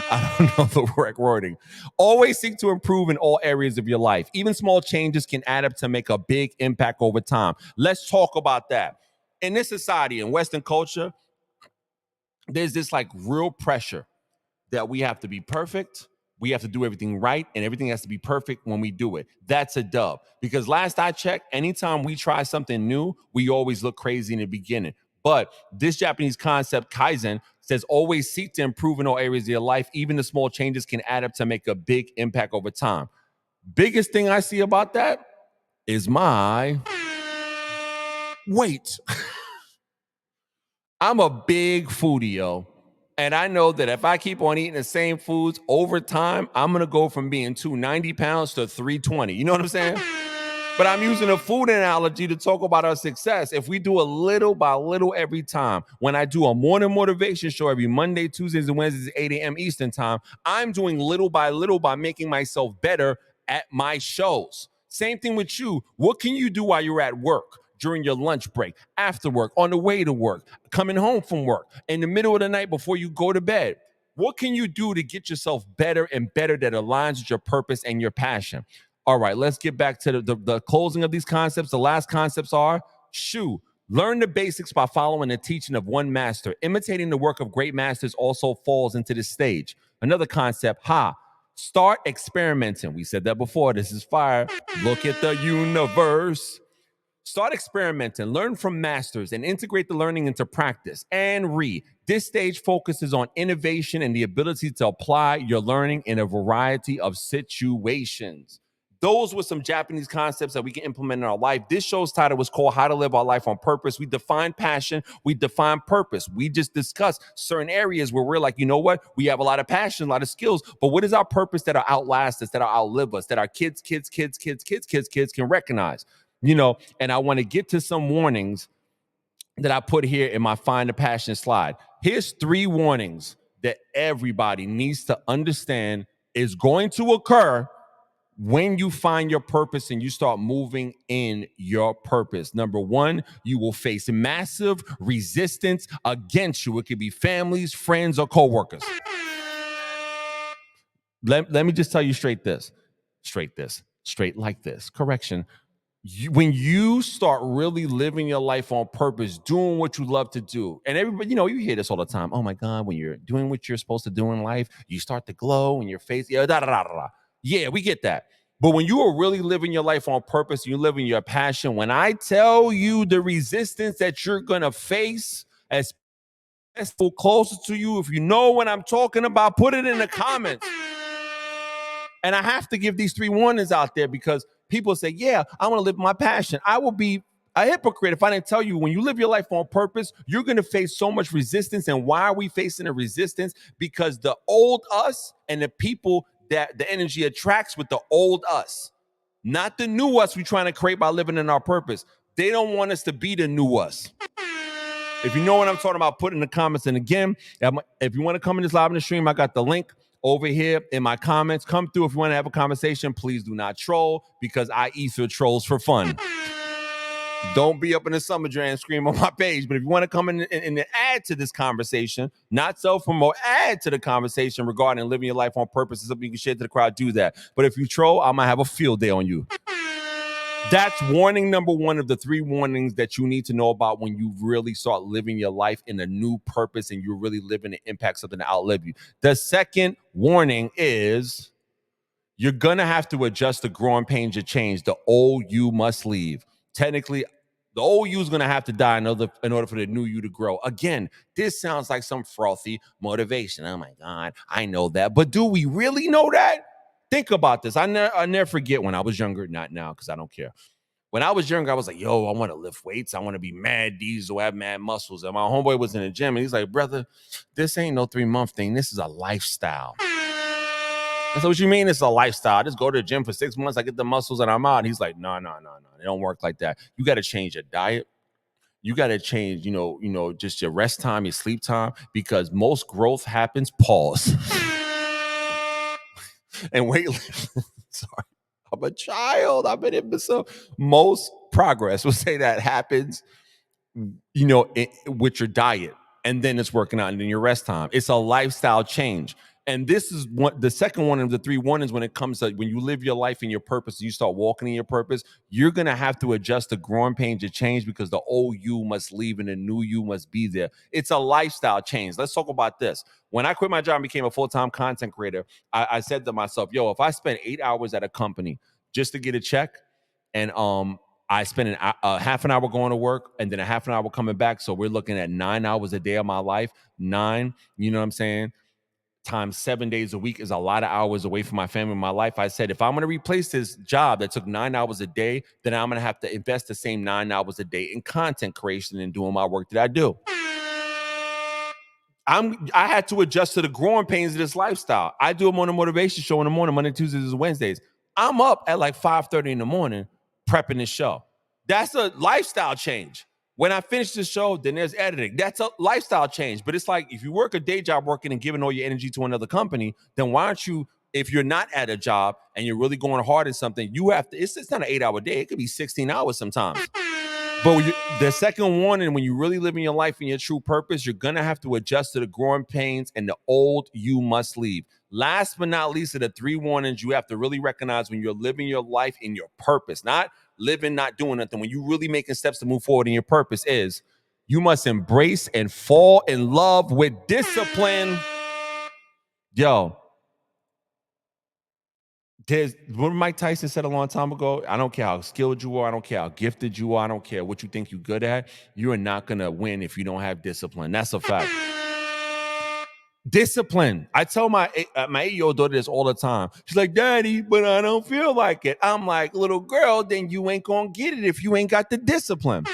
I don't know the correct wording. Always seek to improve in all areas of your life. Even small changes can add up to make a big impact over time. Let's talk about that. In this society, in Western culture, there's this like real pressure that we have to be perfect. We have to do everything right, and everything has to be perfect when we do it. That's a dub. Because last I checked, anytime we try something new, we always look crazy in the beginning. But this Japanese concept, Kaizen, says always seek to improve in all areas of your life. Even the small changes can add up to make a big impact over time. Biggest thing I see about that is my weight. I'm a big foodie, yo. And I know that if I keep on eating the same foods over time, I'm going to go from being 290 pounds to 320. You know what I'm saying? But I'm using a food analogy to talk about our success. If we do a little by little every time, when I do a morning motivation show every Monday, Tuesdays, and Wednesdays at 8 a.m. Eastern time, I'm doing little by making myself better at my shows. Same thing with you. What can you do while you're at work? During your lunch break, after work, on the way to work, coming home from work, in the middle of the night before you go to bed? What can you do to get yourself better and better that aligns with your purpose and your passion? All right, let's get back to the closing of these concepts. The last concepts are, learn the basics by following the teaching of one master. Imitating the work of great masters also falls into this stage. Another concept, start experimenting. We said that before. This is fire. Look at the universe. Start experimenting, learn from masters, and integrate the learning into practice. And this stage focuses on innovation and the ability to apply your learning in a variety of situations. Those were some Japanese concepts that we can implement in our life. This show's title was called How to Live Our Life on Purpose. We define passion. We define purpose. We just discussed certain areas where we're like, you know what? We have a lot of passion, a lot of skills, but what is our purpose that'll outlast us, that'll outlive us, that our kids can recognize? And I want to get to some warnings that I put here in my Find the Passion slide. Here's 3 warnings that everybody needs to understand is going to occur when you find your purpose and you start moving in your purpose. Number 1, you will face massive resistance against you. It could be families, friends, or coworkers. Let me just tell you straight like this. Correction. When you start really living your life on purpose, doing what you love to do, and everybody, you hear this all the time. Oh my God, when you're doing what you're supposed to do in life, you start to glow in your face. Yeah, we get that. But when you are really living your life on purpose, you're living your passion, when I tell you the resistance that you're going to face as people closer to you, if you know what I'm talking about, put it in the comments. And I have to give these 3 warnings out there because people say, yeah, I want to live my passion. I will be a hypocrite if I didn't tell you when you live your life on purpose, you're going to face so much resistance. And why are we facing a resistance? Because the old us and the people that the energy attracts with the old us, not the new us we're trying to create by living in our purpose. They don't want us to be the new us. If you know what I'm talking about, put it in the comments. And again, if you want to come in this live in the stream, I got the link over here in my comments. Come through if you want to have a conversation. Please do not troll because I ether trolls for fun. Don't be up in the summer jam and scream on my page. But if you want to come in and add to this conversation, not self-promote, add to the conversation regarding living your life on purpose, and something you can share to the crowd, do that. But if you troll, I might have a field day on you. That's warning number 1 of the 3 warnings that you need to know about when you really start living your life in a new purpose and you're really living to impact something to outlive you. The second warning is you're going to have to adjust the growing pains of change. The old you must leave. Technically, the old you is going to have to die in order for the new you to grow. Again, this sounds like some frothy motivation. Oh my God, I know that. But do we really know that? Think about this. I never forget when I was younger, not now because I don't care. When I was younger, I was like, yo, I want to lift weights. I want to be mad diesel, have mad muscles. And my homeboy was in the gym and he's like, brother, this ain't no 3-month thing. This is a lifestyle. I said, what you mean it's a lifestyle? I just go to the gym for 6 months. I get the muscles and I'm out. And he's like, no. It don't work like that. You got to change your diet. you got to change, just your rest time, your sleep time, because most growth happens, pause. And wait, sorry, I'm a child. I'm an imbecile. Most progress, we'll say, that happens, with your diet, and then it's working out, and then your rest time. It's a lifestyle change. And this is what the second one of the three one is when it comes to when you live your life in your purpose, you start walking in your purpose, you're going to have to adjust the growing pains to change, because the old you must leave and the new you must be there. It's a lifestyle change. Let's talk about this. When I quit my job and became a full-time content creator, I said to myself, yo, if I spend 8 hours at a company just to get a check, and I spend a half an hour going to work and then a half an hour coming back, so we're looking at 9 hours a day of my life. 9, you know what I'm saying, times 7 days a week is a lot of hours away from my family and my life. I said, if I'm going to replace this job that took 9 hours a day, then I'm going to have to invest the same 9 hours a day in content creation and doing my work that I do. I had to adjust to the growing pains of this lifestyle. I do a morning motivation show in the morning, Monday, Tuesdays, and Wednesdays. I'm up at like 5:30 in the morning prepping this show. That's a lifestyle change. When I finish the show, then there's editing. That's a lifestyle change. But it's like, if you work a day job working and giving all your energy to another company, then why aren't you, if you're not at a job and you're really going hard at something, you have to, it's not an 8-hour day. It could be 16 hours sometimes. But the second one, and when you really live in your life and your true purpose, you're going to have to adjust to the growing pains, and the old you must leave. Last but not least of the three warnings you have to really recognize when you're living your life in your purpose, not living, not doing nothing, when you're really making steps to move forward in your purpose, is you must embrace and fall in love with discipline. Yo, there's what Mike Tyson said a long time ago. I don't care how skilled you are. I don't care how gifted you are. I don't care what you think you're good at. You are not going to win if you don't have discipline. That's a fact. Discipline. I tell my 8-year-old daughter this all the time. She's like, Daddy, but I don't feel like it. I'm like, little girl, then you ain't going to get it if you ain't got the discipline.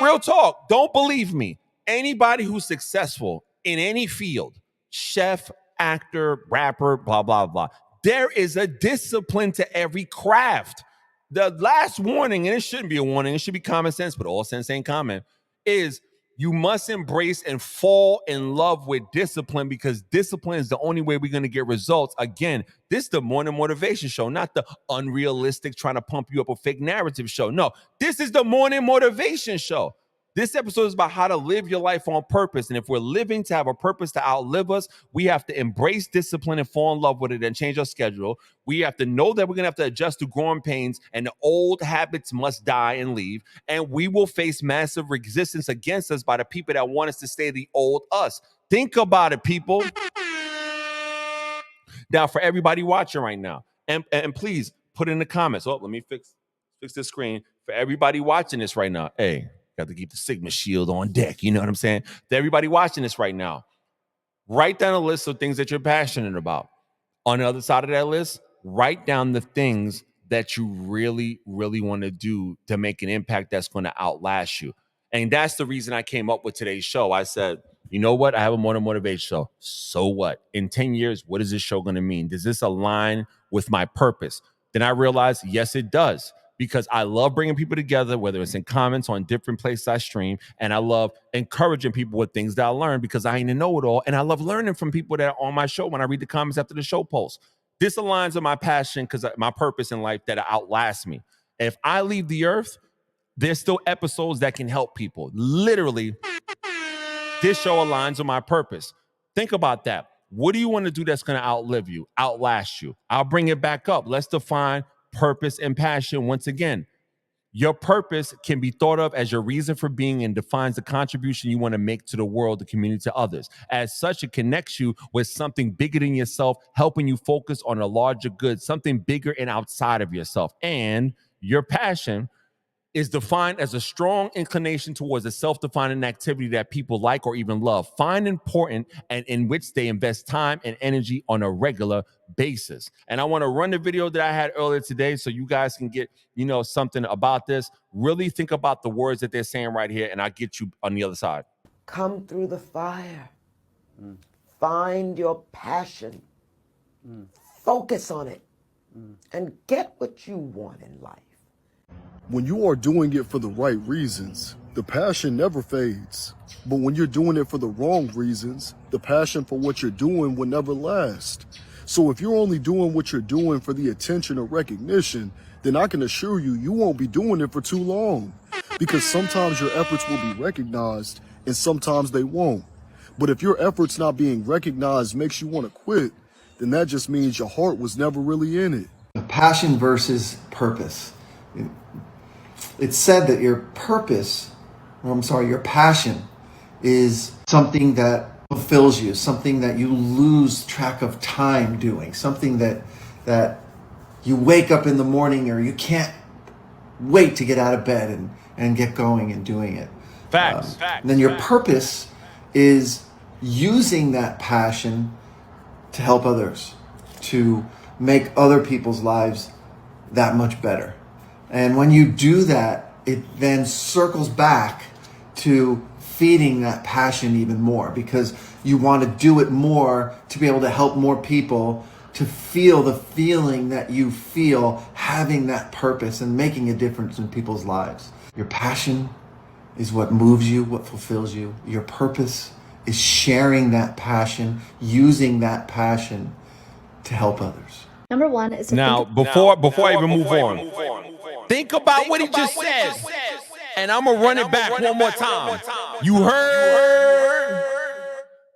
Real talk. Don't believe me. Anybody who's successful in any field, chef, actor, rapper, blah, blah, blah, there is a discipline to every craft. The last warning, and it shouldn't be a warning, it should be common sense, but all sense ain't common, is you must embrace and fall in love with discipline, because discipline is the only way we're going to get results. Again, this is the morning motivation show, not the unrealistic trying to pump you up a fake narrative show. No, this is the morning motivation show. This episode is about how to live your life on purpose. And if we're living to have a purpose to outlive us, we have to embrace discipline and fall in love with it and change our schedule. We have to know that we're going to have to adjust to growing pains, and the old habits must die and leave. And we will face massive resistance against us by the people that want us to stay the old us. Think about it, people. Now, for everybody watching right now, and please put in the comments. Oh, let me fix the screen. For everybody watching this right now, hey, got to keep the Sigma shield on deck. You know what I'm saying? To everybody watching this right now, write down a list of things that you're passionate about. On the other side of that list, write down the things that you really, really want to do to make an impact that's going to outlast you. And that's the reason I came up with today's show. I said, you know what? I have a morning motivation show. So what? In 10 years, what is this show going to mean? Does this align with my purpose? Then I realized, yes, it does. Because I love bringing people together, whether it's in comments on different places I stream, and I love encouraging people with things that I learn, because I ain't a know-it-all, and I love learning from people that are on my show when I read the comments after the show posts. This aligns with my passion, because my purpose in life that outlasts me. If I leave the earth, there's still episodes that can help people. Literally, this show aligns with my purpose. Think about that. What do you want to do that's going to outlive you, outlast you? I'll bring it back up. Let's define purpose and passion once again. Your purpose can be thought of as your reason for being and defines the contribution you want to make to the world, the community, to others. As such, it connects you with something bigger than yourself, helping you focus on a larger good, something bigger and outside of yourself. And your passion is defined as a strong inclination towards a self-defining activity that people like or even love, find important, and in which they invest time and energy on a regular basis. And I want to run the video that I had earlier today so you guys can get, something about this. Really think about the words that they're saying right here, and I'll get you on the other side. Come through the fire. Find your passion. Focus on it. And get what you want in life. When you are doing it for the right reasons, the passion never fades. But when you're doing it for the wrong reasons, the passion for what you're doing will never last. So if you're only doing what you're doing for the attention or recognition, then I can assure you, you won't be doing it for too long. Because sometimes your efforts will be recognized and sometimes they won't. But if your efforts not being recognized makes you want to quit, then that just means your heart was never really in it. Passion versus purpose. It's said that your passion is something that fulfills you, something that you lose track of time doing, something that you wake up in the morning or you can't wait to get out of bed and get going and doing it. Facts. And then your purpose is using that passion to help others, to make other people's lives that much better. And when you do that, it then circles back to feeding that passion even more, because you want to do it more to be able to help more people, to feel the feeling that you feel having that purpose and making a difference in people's lives. Your passion is what moves you, what fulfills you. Your purpose is sharing that passion, using that passion to help others. Number one is to Now, before I even move on, think about what he just said. And I'm going to run it back one more time. You heard?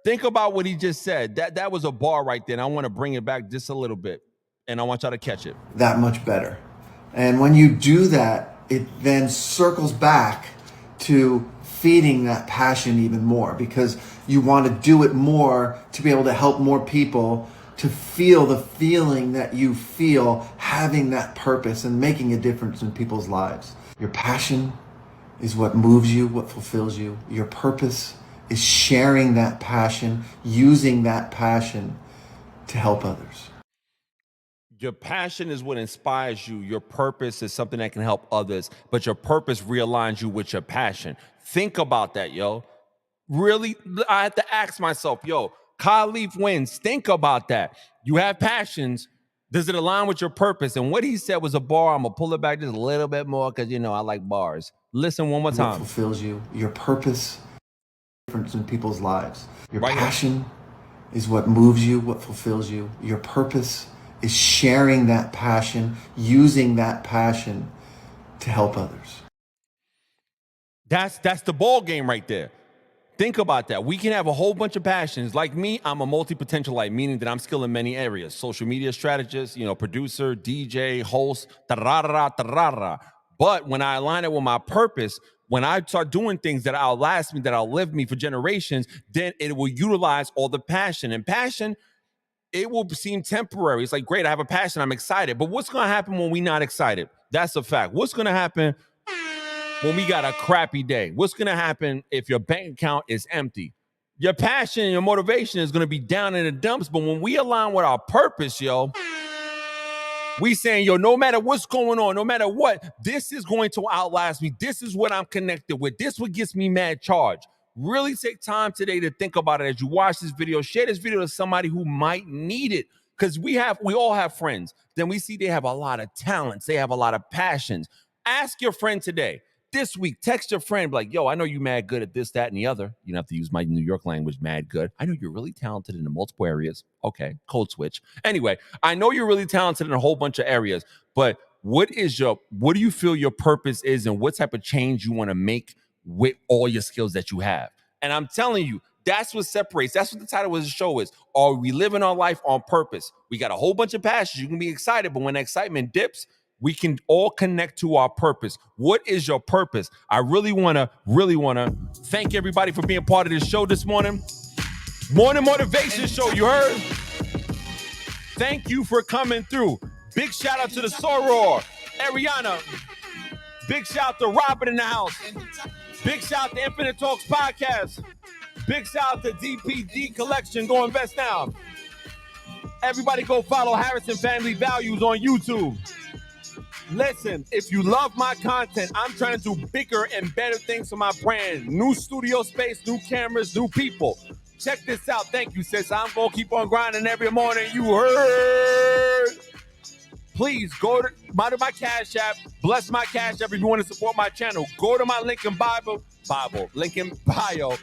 Think about what he just said. That was a bar right there. And I want to bring it back just a little bit. And I want y'all to catch it. That much better. And when you do that, it then circles back to feeding that passion even more, because you want to do it more to be able to help more people, to feel the feeling that you feel having that purpose and making a difference in people's lives. Your passion is what moves you, what fulfills you. Your purpose is sharing that passion, using that passion to help others. Your passion is what inspires you. Your purpose is something that can help others, but your purpose realigns you with your passion. Think about that, yo. Really, I had to ask myself, yo, Khalif wins. Think about that. You have passions. Does it align with your purpose? And what he said was a bar. I'm going to pull it back just a little bit more because, I like bars. Listen one more time. What fulfills you, your purpose, difference in people's lives. Your passion is what moves you, what fulfills you. Your purpose is sharing that passion, using that passion to help others. That's the ball game right there. Think about that. We can have a whole bunch of passions. Like me, I'm a multi-potentialite, meaning that I'm skilled in many areas. Social media strategist, producer, DJ, host, tarara. But when I align it with my purpose, when I start doing things that outlast me, that outlive me for generations, then it will utilize all the passion. And passion, it will seem temporary. It's like, great, I have a passion, I'm excited. But what's going to happen when we're not excited? That's a fact. What's going to happen when we got a crappy day? What's going to happen if your bank account is empty? Your passion and your motivation is going to be down in the dumps. But when we align with our purpose, yo, we saying, yo, no matter what's going on, no matter what, this is going to outlast me. This is what I'm connected with. This is what gets me mad charge. Really take time today to think about it as you watch this video. Share this video to somebody who might need it, because we all have friends. Then we see they have a lot of talents. They have a lot of passions. Ask your friend today. This week, text your friend, like, yo, I know you mad good at this, that, and the other. You don't have to use my New York language, mad good. I know you're really talented in the multiple areas. Okay, code switch. Anyway, I know you're really talented in a whole bunch of areas, but what do you feel your purpose is, and what type of change you want to make with all your skills that you have? And I'm telling you, that's what separates. That's what the title of the show is. Are we living our life on purpose? We got a whole bunch of passions. You can be excited, but when the excitement dips, we can all connect to our purpose. What is your purpose? I really want to thank everybody for being part of this show this morning. Morning Motivation Show, you heard? Thank you for coming through. Big shout out to the Soror, Ariana. Big shout out to Robin in the house. Big shout out to Infinite Talks Podcast. Big shout out to DPD Collection. Go invest now. Everybody go follow Harrison Family Values on YouTube. Listen, if you love my content, I'm trying to do bigger and better things for my brand. New studio space, new cameras, new people. Check this out. Thank you, sis. I'm going to keep on grinding every morning. You heard? please go to my Cash App. Bless my Cash App if you want to support my channel. Go to my link in link in bio.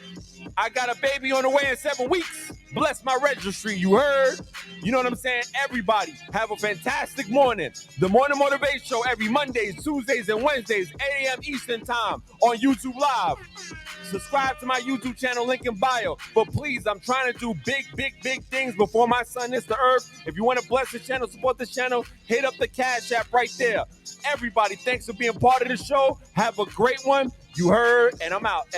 I got a baby on the way in 7 weeks. Bless my registry, you heard? You know what I'm saying? Everybody, have a fantastic morning. The Morning Motivation Show every Mondays, Tuesdays, and Wednesdays, 8 a.m. Eastern Time on YouTube Live. Subscribe to my YouTube channel, link in bio. But please, I'm trying to do big things before my son hits the earth. If you want to bless this channel, support this channel, hit up the Cash App right there. Everybody, thanks for being part of the show. Have a great one. You heard, and I'm out.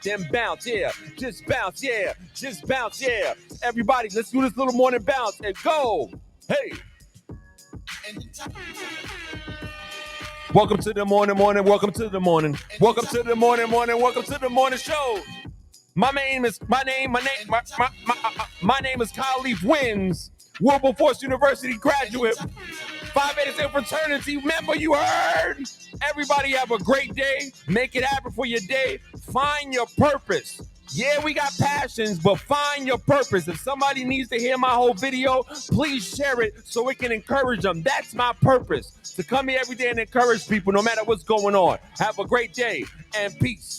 Then bounce, yeah. Just bounce, yeah. Just bounce, yeah. Everybody, let's do this little morning bounce and go. Hey. Welcome to the morning. Welcome to the morning. Welcome to the morning. Welcome to the morning show. My name is Khalif Wins, Wilberforce University graduate, Phi Beta Sigma fraternity member. You heard? Everybody have a great day. Make it happen for your day. Find your purpose. Yeah, we got passions, but find your purpose. If somebody needs to hear my whole video, please share it so it can encourage them. That's my purpose, to come here every day and encourage people no matter what's going on. Have a great day and peace.